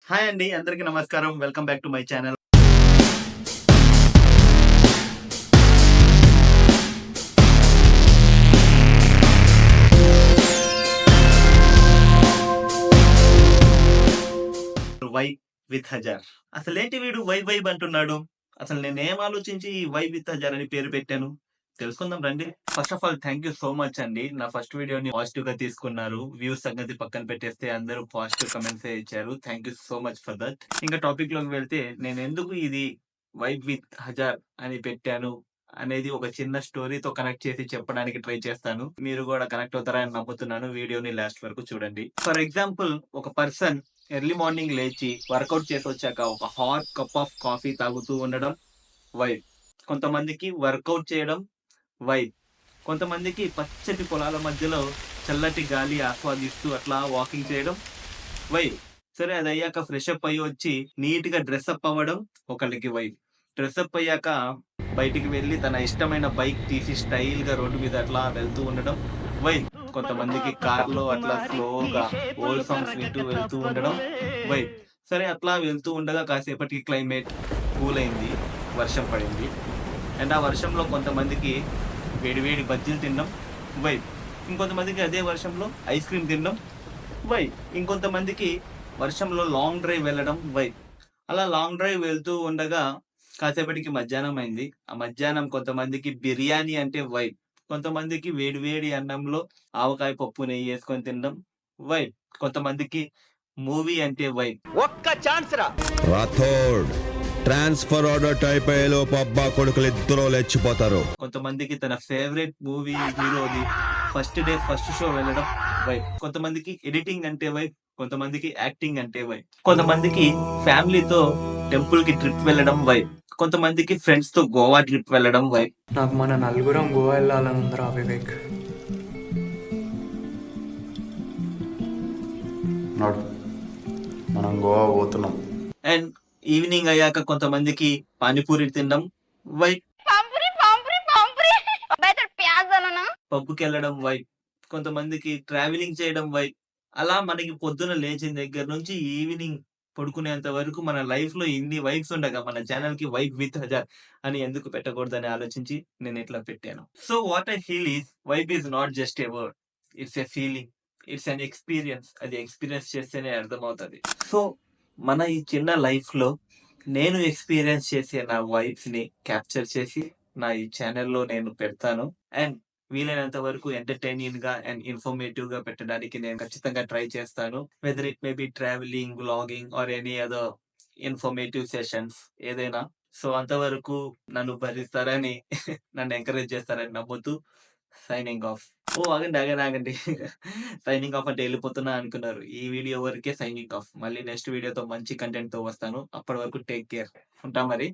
Hi అండి. అందరికీ నమస్కారం. Welcome back to my channel. Vibe with Hazar. అసలేంటి వీడు వైబ్ వైబ్ అంటున్నాడు? అసలు నేనేం ఆలోచించి ఈ వైబ్ విత్ హజార్ అని పేరు పెట్టాను? తెలుసుకుందాం రండి. First of all thank you so much అండి. నా ఫస్ట్ వీడియోని పాజిటివ్‌గా తీసుకున్నారు. వ్యూస్ సంగతి పక్కన పెట్టేస్తే అందరూ పాజిటివ్ కామెంట్సే ఇచ్చారు. Thank you so much for that. ఇంకా టాపిక్‌లోకి వెళ్తే నేనెందుకు ఇది వైబ్ విత్ హజార్ అని పెట్టాను అనేది ఒక చిన్న స్టోరీతో కనెక్ట్ చేసి చెప్పడానికి ట్రై చేస్తాను. మీరు గూడా కనెక్ట్ అవుతారని నమ్ముతున్నాను. వీడియోని లాస్ట్ వరకు చూడండి. ఫర్ ఎగ్జాంపుల్ ఒక పర్సన్ ఎర్లీ మార్నింగ్ లేచి వర్కౌట్ చేసొచ్చాక ఒక హాట్ కప్ ఆఫ్ కాఫీ తాగుతూ ఉండడం వైబ్. కొంతమందికి వర్కౌట్ చేయడం వైబ్. కొంతమందికి పచ్చటి పొలాల మధ్యలో చల్లటి గాలి ఆస్వాదిస్తూ అట్లా వాకింగ్ చేయడం వైబ్. సరే అదయ్యాక ఫ్రెష్ అప్ అయ్యి వచ్చి నీట్‌గా డ్రెసప్ అవ్వడం ఒకళ్ళకి వైబ్. డ్రెసప్ అయ్యాక బయటికి వెళ్లి తన ఇష్టమైన బైక్ తీసి స్టైల్‌గా రోడ్డు మీద అట్లా వెళ్తూ ఉండడం వైబ్. కొంతమందికి కార్‌లో అట్లా స్లోగా ఓల్డ్ సాంగ్స్ వింటూ వెళ్తూ ఉండడం వైబ్. సరే అట్లా వెళ్తూ ఉండగా కాసేపటికి క్లైమేట్ కూల్ అయింది. వర్షం పడింది. అండ్ ఆ వర్షంలో కొంతమందికి వేడి వేడి బజ్జీలు తినడం వైబ్. ఇంకొంతమందికి అదే వర్షంలో ఐస్ క్రీమ్ తినడం వైబ్. ఇంకొంతమందికి వర్షంలో లాంగ్ డ్రైవ్ వెళ్ళడం వైబ్. అలా లాంగ్ డ్రైవ్ వెళ్తూ ఉండగా కాసేపటికి మధ్యాహ్నం అయింది. ఆ మధ్యాహ్నం కొంతమందికి బిర్యానీ అంటే వైబ్. కొంతమందికి వేడి వేడి అన్నంలో ఆవకాయ పప్పు నెయ్యేసుకొని తినడం వైబ్. కొంతమందికి మూవీ అంటే vibe. Rathod transfer order type అయ్యేలోపు అబ్బా కొడుకులు ఇద్దరు లేచిపోతారు. కొంతమందికి తన ఫేవరెట్ మూవీ హీరోది ఫస్ట్ డే ఫస్ట్ షో వెళ్ళడం వైబ్. కొంతమందికి ఎడిటింగ్ అంటే వైబ్. కొంతమందికి యాక్టింగ్ అంటే వైబ్. కొంతమందికి ఫ్యామిలీతో టెంపుల్ కి ట్రిప్ వెళ్ళడం వైబ్. కొంతమందికి ఫ్రెండ్స్ తో గోవా ట్రిప్ వెళ్ళడం వైబ్. నాకు మన నలుగురం గోవా వెళ్ళాలని ఉందిరా వివేక్. నాడు మనం గోవా పోతున్నాం. అండ్ ఈవినింగ్ అయ్యాక కొంతమందికి పానీపూరి తినడం వైబ్. पामपुरी पामपुरी पामपुरी बेहतर प्याज बनाना పబ్‌కి వెళ్ళడం వైబ్. కొంతమందికి ట్రావెలింగ్ చేయడం వైబ్. అలా మనకి పొద్దున లేచిన దగ్గర నుంచి ఈవినింగ్ పడుకునేంత వరకు మన లైఫ్‌లో ఇన్ని వైబ్స్ ఉండగా మన ఛానెల్‌కి వైబ్ విత్ హజార్ అని ఎందుకు పెట్టకూడదని ఆలోచించి నేను ఇట్లా పెట్టాను. So what I feel is vibe is not just a word. It's a feeling. It's an experience. అది ఎక్స్‌పీరియన్స్ చేస్తేనే అర్థమవుతది. సో మన ఈ చిన్న లైఫ్‌లో నేను ఎక్స్‌పీరియన్స్ చేసే నా వైబ్స్‌ని క్యాప్చర్ చేసి నా ఈ ఛానెల్‌లో నేను పెడతాను. అండ్ వీలైనంత వరకు ఎంటర్‌టైనింగ్‌గా అండ్ ఇన్ఫర్మేటివ్‌గా పెట్టడానికి నేను ఖచ్చితంగా ట్రై చేస్తాను. Whether it may be travelling, vlogging or any other informative sessions ఏదైనా. సో అంతవరకు నన్ను భరిస్తారని నన్ను ఎంకరేజ్ చేస్తారని నమ్ముతూ సైనింగ్ ఆఫ్. ఓహ్! ఆగండి. సైనింగ్ ఆఫ్ అంటే ఎళ్ళిపోతున్నా అనుకున్నారు. ఈ వీడియో వరకే సైనింగ్ ఆఫ్. మళ్ళీ నెక్స్ట్ వీడియోతో మంచి కంటెంట్‌తో వస్తాను. అప్పటి వరకు టేక్ కేర్. ఉంటా మరి.